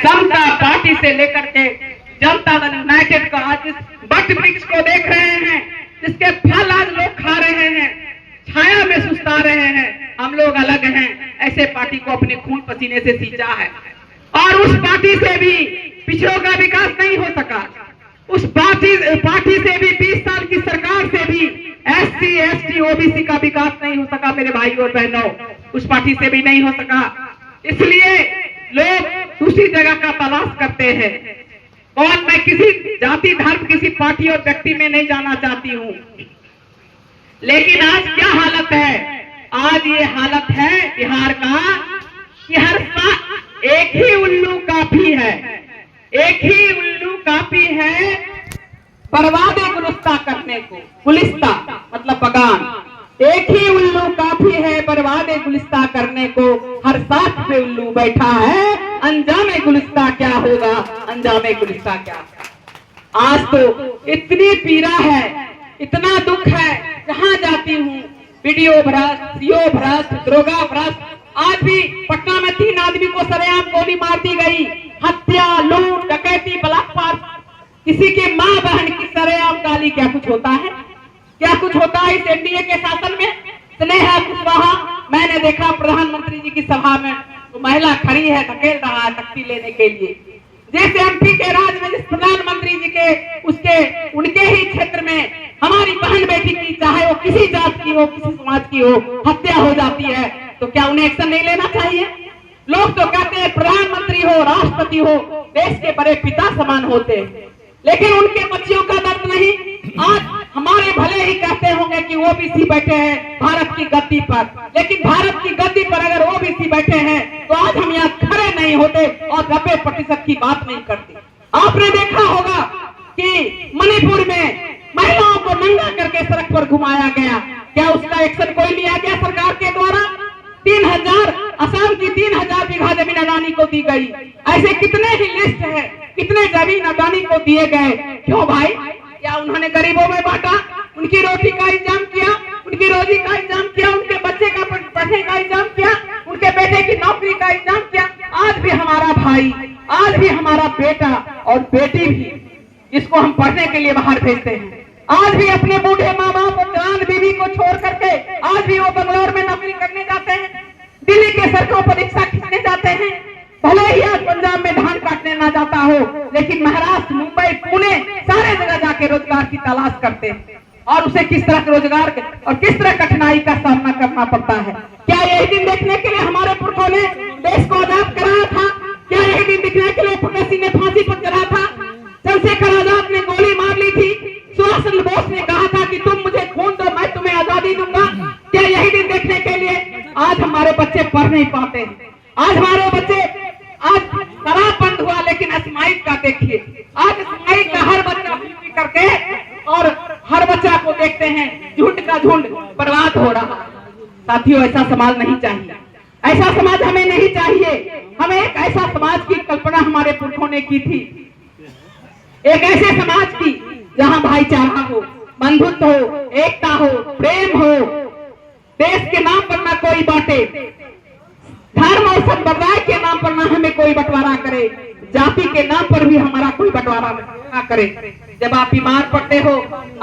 समता party से लेकर के जनता दल यूनाइटेड का आज इस वट वृक्ष को देख रहे हैं, जिसके फल आज लोग खा रहे हैं, छाया में सुस्ता रहे हैं। हम लोग अलग हैं, ऐसे पार्टी को अपने खून पसीने से सींचा है और उस पार्टी से भी पिछड़ों का विकास नहीं हो सका। उस पार्टी से भी 20 साल की सरकार से भी SC ST OBC का विकास नहीं हो सका मेरे भाई और बहनों, उस पार्टी से भी नहीं हो सका। इसलिए लोग दूसरी जगह का तलाश करते हैं। और मैं किसी जाति धर्म किसी पार्टी और व्यक्ति में नहीं जाना चाहती हूँ, लेकिन आज क्या हालत है? आज ये हालत है बिहार का कि हर साल एक ही उल्लू काफी है, एक ही उल्लू काफी है बर्बादे गुलिस्ता करने को। गुलिस्ता मतलब बगान, एक ही उल्लू काफी है बर्बादे गुलिस्ता करने को। हर साथ पे उल्लू बैठा है, अंजामे गुलिस्ता क्या होगा, अंजामे गुलिस्ता क्या होगा। आज तो इतनी पीड़ा है, इतना दुख है, जहां जाती हूँ वीडियो भ्रष्ट, CO भ्रष्ट, दरोगा भ्रष्ट। आज भी पटना में 3 आदमी को सरेआम गोली मार दी गई। हत्या, लूट, डकैती, बलात्कार, किसी की माँ बहन की सरेआम गाली। क्या कुछ होता है? क्या कुछ होता है इस NDA के शासन में? स्नेहा कुशवाहा, मैंने देखा प्रधानमंत्री जी की सभा में तो महिला खड़ी है, धकेल रहा है शक्ति लेने के लिए। जैसे MP के राज में जिस प्रधानमंत्री जी के उनके ही क्षेत्र में हमारी बहन बेटी की, चाहे वो किसी जात की हो, किसी समाज की हो, हत्या हो जाती है, तो क्या उन्हें एक्शन नहीं लेना चाहिए? लोग तो कहते हैं प्रधानमंत्री हो, राष्ट्रपति हो, देश के बड़े पिता समान होते हैं, लेकिन उनके बच्चियों का दर्द नहीं। आज हमारे भले ही कहते होंगे कि OBC बैठे हैं भारत की गद्दी पर, लेकिन भारत की गद्दी पर अगर OBC बैठे हैं तो आज हम यहाँ खड़े नहीं होते और 90% की बात नहीं करते। आपने देखा होगा कि मणिपुर में महिलाओं को नंगा करके सड़क पर घुमाया गया, क्या उसका एक्शन कोई लिया गया सरकार के द्वारा? 3000 असम की 3000 बीघा जमीन अडानी को दी गई। ऐसे कितने ही लिस्ट है, कितने जमीन अडानी को दिए गए। क्यों भाई? क्या उन्होंने गरीबों में बांटा? उनकी रोटी का इंतजाम किया, उनकी रोजी का इंतजाम किया, उनके बच्चे का पढ़ने का इंतजाम किया, उनके बेटे की नौकरी का इंतजाम किया? आज भी हमारा भाई, आज भी हमारा बेटा और बेटी भी, जिसको हम पढ़ने के लिए बाहर भेजते हैं, आज भी अपने बूढ़े माँ बाप और जवान बीवी को छोड़ करके आज भी वो बंगलौर में नौकरी करने जाते हैं, दिल्ली के सड़कों पर रिक्शा खींचने जाते हैं। भले ही आज पंजाब में धान काटने ना जाता हो, लेकिन महाराष्ट्र, मुंबई, पुणे सारे जगह जाके रोजगार की तलाश करते हैं। और उसे किस तरह के रोजगार और किस तरह कठिनाई का सामना करना पड़ता है। क्या यही दिन देखने के लिए हमारे पुरखों ने देश को आजाद कराया था? क्या यही दिन देखने के लिए भगत सिंह ने फांसी पर चढ़ा था? चंद्रशेखर आजाद ने गोली मार ली थी? सुभाष चंद्र बोस ने कहा था कि तुम मुझे खून दो, मैं तुम्हें आजादी दूंगा? क्या यही दिन देखने के लिए आज हमारे बच्चे पढ़ नहीं पाते? आज हमारे बच्चे, आज शराब बंद हुआ लेकिन स्माइक का देखिए, आज स्माइक का हर बच्चा करके और हर बच्चा को देखते हैं, झुंड का झुंड बर्बाद हो रहा। साथियों, ऐसा समाज नहीं चाहिए, ऐसा समाज हमें नहीं चाहिए। हमें एक ऐसा समाज की कल्पना हमारे पुरखों ने की थी, एक ऐसे समाज की जहां भाईचारा हो, बंधुत्व हो, एकता हो, प्रेम हो, देश के नाम पर ना कोई बांटे, धर्म और संप्रदाय के नाम पर ना हमें कोई बंटवारा करे, जाति के नाम पर भी हमारा कोई बंटवारा ना करे। जब आप बीमार पड़ते हो,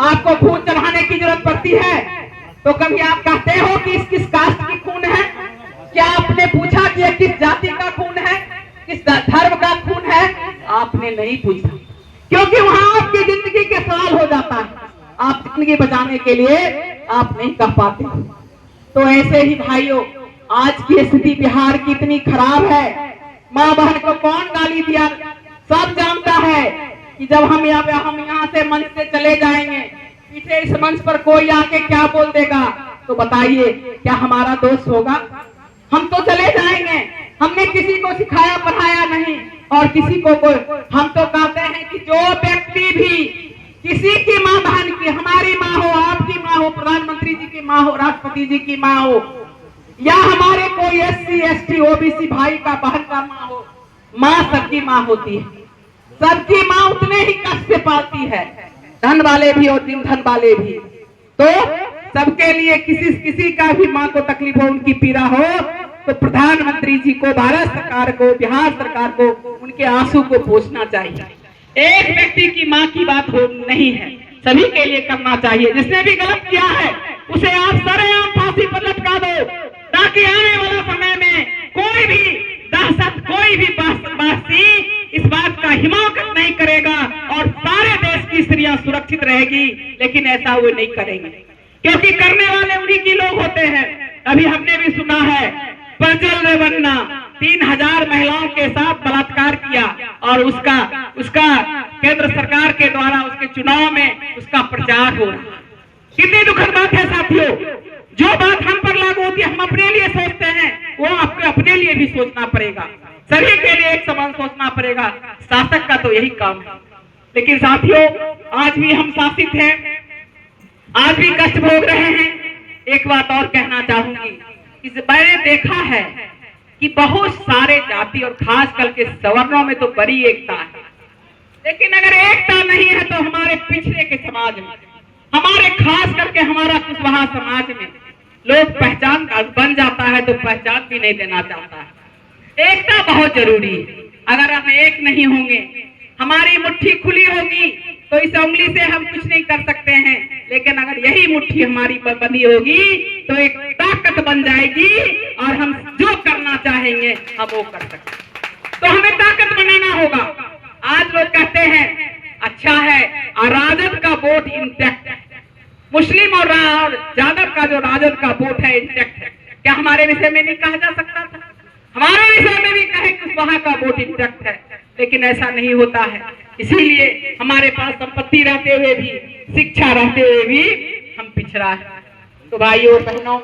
आपको खून चढ़ाने की जरूरत पड़ती है, तो कभी आप कहते हो कि किस कास्ट की खून है? क्या आपने पूछा कि किस जाति का खून है, किस धर्म का खून है? आपने नहीं पूछा, क्योंकि वहां आपकी जिंदगी के सवाल हो जाता है। आप जिंदगी बचाने के लिए आप नहीं कह पाते। तो ऐसे ही भाइयों, आज की स्थिति बिहार की इतनी खराब है, माँ बहन को कौन गाली दिया सब जानता है कि जब हम यहाँ से मंच से चले जाएंगे, पीछे इस मंच पर कोई आके क्या बोल देगा, तो बताइए क्या हमारा दोष होगा? हम तो चले जाएंगे, हमने किसी को सिखाया पढ़ाया नहीं और किसी को हम तो कहते हैं कि जो व्यक्ति भी किसी की माँ बहन की, हमारी माँ हो, आपकी माँ हो, प्रधानमंत्री जी की माँ हो, राष्ट्रपति जी की माँ हो, या हमारे कोई SC ST OBC भाई का बहन का माँ हो, माँ सबकी माँ होती है। सबकी माँ उतने ही कष्ट से पालती है, धन वाले भी और धन वाले भी। तो सबके लिए किसी का भी माँ को तकलीफ हो, उनकी पीड़ा हो, तो प्रधानमंत्री जी को, भारत सरकार को, बिहार सरकार को उनके आंसू को पोंछना चाहिए। एक व्यक्ति की माँ की बात हो नहीं है, सभी के लिए करना चाहिए। जिसने भी गलत किया है उसे आप सरेआम फांसी पर लटका दो, ताकि आने वाला समय में कोई भी दहशत, कोई भी बहसी इस बात का हिमाकत नहीं करेगा और सारे देश की स्त्रियां सुरक्षित रहेगी। लेकिन ऐसा वो नहीं करेंगे, क्योंकि करने वाले उन्हीं की लोग होते हैं। अभी हमने भी सुना है प्रज्वल रेवन्ना 3000 महिलाओं के साथ बलात्कार किया और उसका केंद्र सरकार के द्वारा उसके चुनाव में उसका प्रचार हो रहा। कितनी दुखद बात है साथियों। जो बात हम पर लागू होती है, हम अपने लिए सोचते हैं, वो आपको अपने लिए भी सोचना पड़ेगा, सभी के लिए एक समान सोचना पड़ेगा। शासक का तो यही काम है। लेकिन साथियों, आज भी हम शासित हैं, आज भी कष्ट भोग रहे हैं। एक बात और कहना चाहूंगी, मैंने देखा है कि बहुत सारे जाति और खास करके सवर्णों में तो बड़ी एकता है, लेकिन अगर एकता नहीं है तो हमारे पिछड़े के समाज में, हमारे खास करके हमारा कुशवाहा समाज में लोग पहचान बन जाता है तो पहचान भी नहीं देना चाहता है। एकता बहुत जरूरी है। अगर हम एक नहीं होंगे, हमारी मुट्ठी खुली होगी तो इस उंगली से हम कुछ नहीं कर सकते हैं, लेकिन अगर यही मुट्ठी हमारी बंधी होगी तो एक ताकत बन जाएगी और हम जो करना चाहेंगे हम वो कर सकते हैं। तो हमें ताकत बनाना होगा। आज लोग कहते हैं अच्छा है राजद का वोट इंटैक्ट है, मुस्लिम और यादव का जो राजद का वोट है इंटैक्ट है। क्या हमारे विषय में नहीं कहा जा सकता था? हमारे विषय में भी कहे कि वहां का वोट इंटैक्ट है, लेकिन ऐसा नहीं होता है। इसीलिए हमारे पास संपत्ति रहते हुए भी, शिक्षा रहते हुए भी हम पिछड़ा है। तो भाइयों और बहनों,